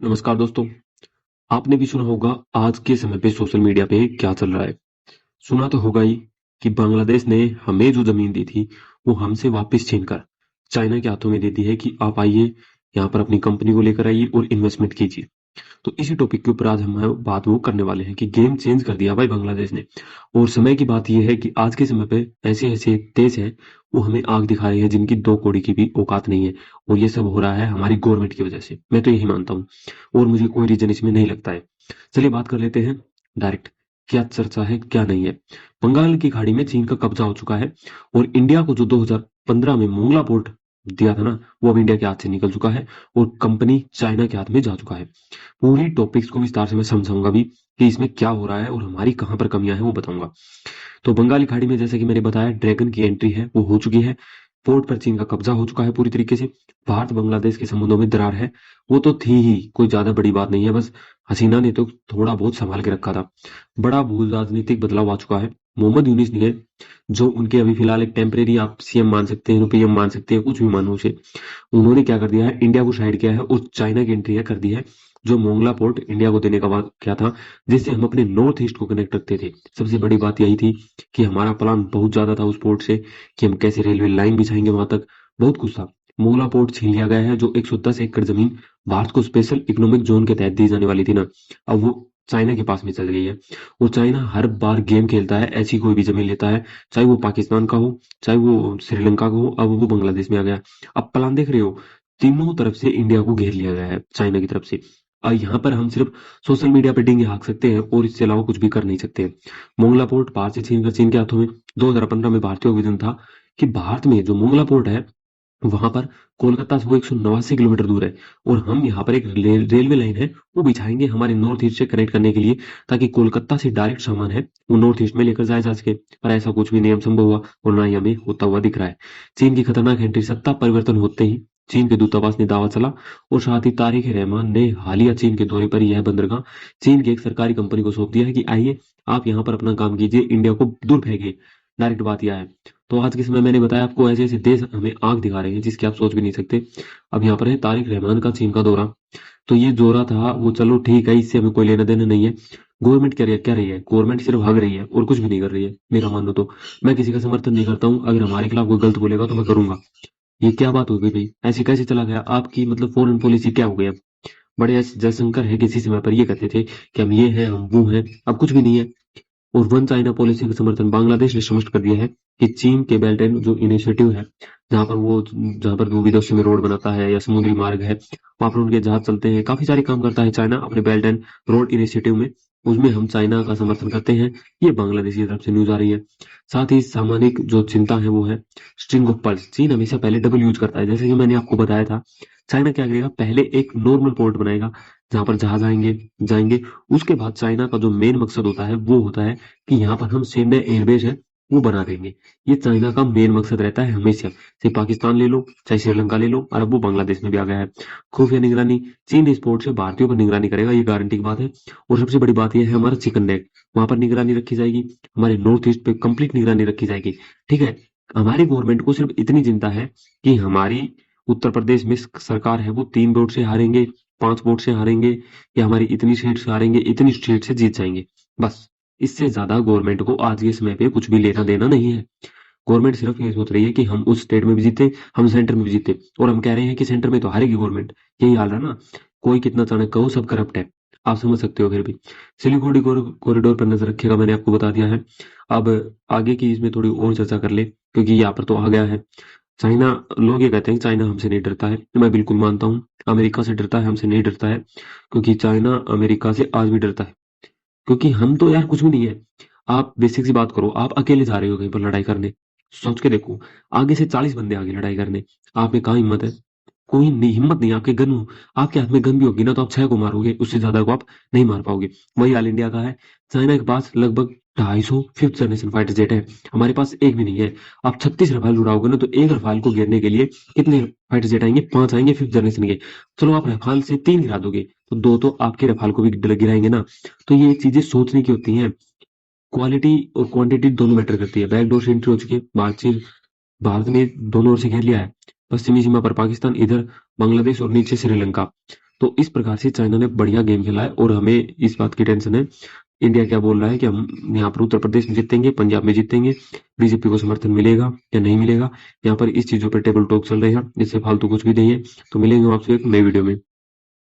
नमस्कार दोस्तों। आपने भी सुना होगा आज के समय पे सोशल मीडिया पे क्या चल रहा है। सुना तो होगा ही कि बांग्लादेश ने हमें जो जमीन दी थी वो हमसे वापस छीनकर चाइना के हाथों में दे दी है कि आप आइए, यहाँ पर अपनी कंपनी को लेकर आइए और इन्वेस्टमेंट कीजिए। तो इसी टॉपिक के ऊपर आज हम बात वो करने वाले हैं कि गेम चेंज कर दिया भाई बांग्लादेश ने। और समय की बात यह है कि आज के समय पे ऐसे ऐसे देश हैं वो हमें आग दिखा रहे हैं जिनकी दो कौड़ी की भी औकात नहीं है। और ये सब हो रहा है हमारी गवर्नमेंट की वजह से, मैं तो यही मानता हूँ। और मुझे कोई रीजन इसमें नहीं लगता है। चलिए बात कर लेते हैं डायरेक्ट, क्या चर्चा है क्या नहीं है। बंगाल की खाड़ी में चीन का कब्जा हो चुका है और इंडिया को जो 2015 में मोंगला पोर्ट दिया था ना, वो अब इंडिया के हाथ से निकल चुका है और कंपनी चाइना के हाथ में जा चुका है। पूरी टॉपिक्स को विस्तार से मैं समझाऊंगा भी कि इसमें क्या हो रहा है और हमारी कहाँ पर कमियां हैं वो बताऊंगा। तो बंगाली खाड़ी में जैसे कि मैंने बताया ड्रैगन की एंट्री है वो हो चुकी है। पोर्ट पर चीन का कब्जा हो चुका है पूरी तरीके से। भारत बांग्लादेश के संबंधों में दरार है, वो तो थी ही, कोई ज्यादा बड़ी बात नहीं है। बस हसीना ने तो थोड़ा बहुत संभाल के रखा था। बड़ा भूल राजनीतिक बदलाव आ चुका है। मोहम्मद यूनिस ने, जो उनके अभी फिलहाल एक टेम्परेरी आप सीएम मान सकते हैं, पीएम मान सकते हैं, कुछ भी मानो उसे, उन्होंने क्या कर दिया है, इंडिया को साइड किया है और चाइना की एंट्री कर दी है। जो मोंगला पोर्ट इंडिया को देने का बात क्या था, जिससे हम अपने नॉर्थ ईस्ट को कनेक्ट रखते थे। सबसे बड़ी बात यही थी कि हमारा प्लान बहुत ज्यादा था उस पोर्ट से कि हम कैसे रेलवे लाइन बिछाएंगे वहां तक, बहुत कुछ था। मोंगला पोर्ट छीन लिया गया है, जो 110 एकड़ जमीन भारत को स्पेशल इकोनॉमिक जोन के तहत दी जाने वाली थी ना, अब वो चाइना के पास में चल गई है। और चाइना हर बार गेम खेलता है, ऐसी कोई भी जमीन लेता है, चाहे वो पाकिस्तान का हो चाहे वो श्रीलंका का हो, अब वो बांग्लादेश में आ गया। अब प्लान देख रहे हो, तीनों तरफ से इंडिया को घेर लिया गया है चाइना की तरफ से। और यहाँ पर हम सिर्फ सोशल मीडिया पे डींगे हाँक सकते हैं और इससे अलावा कुछ भी कर नहीं सकते। मोंगला पोर्ट भारत से छीन कर चीन के हाथों में। 2015 में भारतीय विजन था कि भारत में जो मोंगला पोर्ट है वहां पर कोलकाता से वो 189 किलोमीटर दूर है और हम यहाँ पर एक रेलवे लाइन है वो बिछाएंगे हमारे नॉर्थ ईस्ट से कनेक्ट करने के लिए, ताकि कोलकाता से डायरेक्ट सामान है वो नॉर्थ ईस्ट में लेकर जाया जा सके। पर ऐसा कुछ भी नहीं संभव हुआ और ना ही हमें होता हुआ दिख रहा है। चीन की खतरनाक एंट्री, सत्ता परिवर्तन होते ही चीन के दूतावास ने दावा चला और साथ ही तारिक रहमान ने हालिया चीन के दौरे पर यह बंदरगाह चीन की एक सरकारी कंपनी को सौंप दिया है कि आइए आप यहाँ पर अपना काम कीजिए, इंडिया को दूर फेंकिए। डायरेक्ट बात यह है। तो आज के समय मैंने बताया आपको ऐसे ऐसे देश हमें आग दिखा रहे हैं जिसकी आप सोच भी नहीं सकते। अब यहाँ पर है तारिक रहमान का चीन का दौरा। तो ये दौरा था वो, चलो ठीक है, इससे हमें कोई लेना देना नहीं है। गवर्नमेंट क्या रही है, गवर्नमेंट सिर्फ भाग रही है और कुछ भी नहीं कर रही है, मेरा मानो तो। मैं किसी का समर्थन नहीं करता हूँ, अगर हमारे खिलाफ कोई गलत बोलेगा तो मैं करूंगा। ये क्या बात हो गई भाई, ऐसे कैसे चला गया आपकी, मतलब फॉरेन पॉलिसी क्या हो गई अब। बड़े ऐसे जयशंकर है किसी समय पर ये कहते थे कि हम ये हैं हम वो हैं, अब कुछ भी नहीं है। और वन चाइना पॉलिसी का समर्थन बांग्लादेश ने स्पष्ट कर दिया है कि चीन के बेल्ट एंड जो इनिशिएटिव है, जहाँ पर वो विदेशों में रोड बनाता है या समुद्री मार्ग है, वहां पर उनके जहाज चलते हैं, काफी सारे काम करता है चाइना अपने बेल्ट एंड रोड इनिशिएटिव में। उसमें हम चाइना का समर्थन करते हैं, ये बांग्लादेश की तरफ से न्यूज आ रही है। साथ ही सामाजिक जो चिंता है वो है स्ट्रिंग ऑफ पर्ल्स। चीन हमेशा पहले डबल यूज करता है, जैसे कि मैंने आपको बताया था। चाइना क्या करेगा, पहले एक नॉर्मल पोर्ट बनाएगा जहां पर जहाज आएंगे जाएंगे। उसके बाद चाइना का जो मेन मकसद होता है वो होता है कि यहाँ पर हम सैन्य एयरबेस है वो बना देंगे। ये चाइना का मेन मकसद रहता है हमेशा, चाहे पाकिस्तान ले लो चाहे श्रीलंका ले लो, और अब वो बांग्लादेश में भी आ गया है। खुफिया निगरानी, चीन इस पोर्ट से भारतीयों पर निगरानी करेगा, ये गारंटी की बात है। और सबसे बड़ी बात यह है हमारा चिकन नेट, वहां पर निगरानी रखी जाएगी। हमारे नॉर्थ ईस्ट पे कंप्लीट निगरानी रखी जाएगी। ठीक है, हमारी गवर्नमेंट को सिर्फ इतनी चिंता है कि हमारी उत्तर प्रदेश में सरकार है वो 3 वोट से हारेंगे, 5 वोट से हारेंगे, या हमारी इतनी सीट से हारेंगे, इतनी सीट से जीत जाएंगे, बस। इससे ज्यादा गवर्नमेंट को आज के समय पे कुछ भी लेना देना नहीं है। गवर्नमेंट सिर्फ ये सोच रही है कि हम उस स्टेट में भी जीते, हम सेंटर में भी जीते, और हम कह रहे हैं कि सेंटर में तो हारेगी गवर्नमेंट। यही हाल है ना, कोई कितना चाणक्य हो सब करप्ट है, आप समझ सकते हो। फिर भी सिलीगुड़ी कॉरिडोर पर नजर रखेगा, मैंने आपको बता दिया है। अब आगे की इसमें थोड़ी और चर्चा कर ले, क्योंकि यहाँ पर तो आ गया है चाइना। लोग ये कहते हैं कि चाइना हमसे नहीं डरता है, तो मैं बिल्कुल मानता हूँ अमेरिका से डरता है, हमसे नहीं डरता है। क्योंकि चाइना अमेरिका से आज भी डरता है, क्योंकि हम तो यार कुछ भी नहीं है। आप बेसिक सी बात करो, आप अकेले जा रहे हो कहीं पर लड़ाई करने, सोच के देखो, आगे से 40 बंदे आगे लड़ाई करने, आप में कहाँ हिम्मत है। कोई नहीं, हिम्मत नहीं। आपके गन हो, आपके हाथ में गन भी होगी ना तो आप 6 को मारोगे, उससे ज्यादा को आप नहीं मार पाओगे। वही हाल इंडिया का है। चाइना के पास लगभग 250 फिफ्थ जनरेशन फाइटर जेट है, हमारे पास एक भी नहीं है। आप 36 रफाल उड़ाओगे ना तो एक रफाल को घेरने के लिए कितने फाइटर जेट आएंगे, 5 आएंगे फिफ्थ जनरेशन के। चलो आप रफाल से 3 गिरा दोगे तो 2 तो आपके रफाल को भी गिराएंगे ना। तो ये चीजें सोचने की होती हैं। क्वालिटी और क्वांटिटी दोनों मैटर करती है। बैकडोर से एंट्री हो चुकी है, बातचीत भारत ने दोनों ओर से घेर लिया है। पश्चिमी सीमा पर पाकिस्तान, इधर बांग्लादेश और नीचे श्रीलंका। तो इस प्रकार से चाइना ने बढ़िया गेम खेला है और हमें इस बात की टेंशन है। इंडिया क्या बोल रहा है कि हम यहाँ पर उत्तर प्रदेश में जीतेंगे, पंजाब में जीतेंगे, बीजेपी को समर्थन मिलेगा या नहीं मिलेगा। यहाँ पर इस चीजों पर टेबल टॉक चल रही है, जिससे फालतू कुछ भी नहीं है। तो मिलेंगे आपसे एक नई वीडियो में।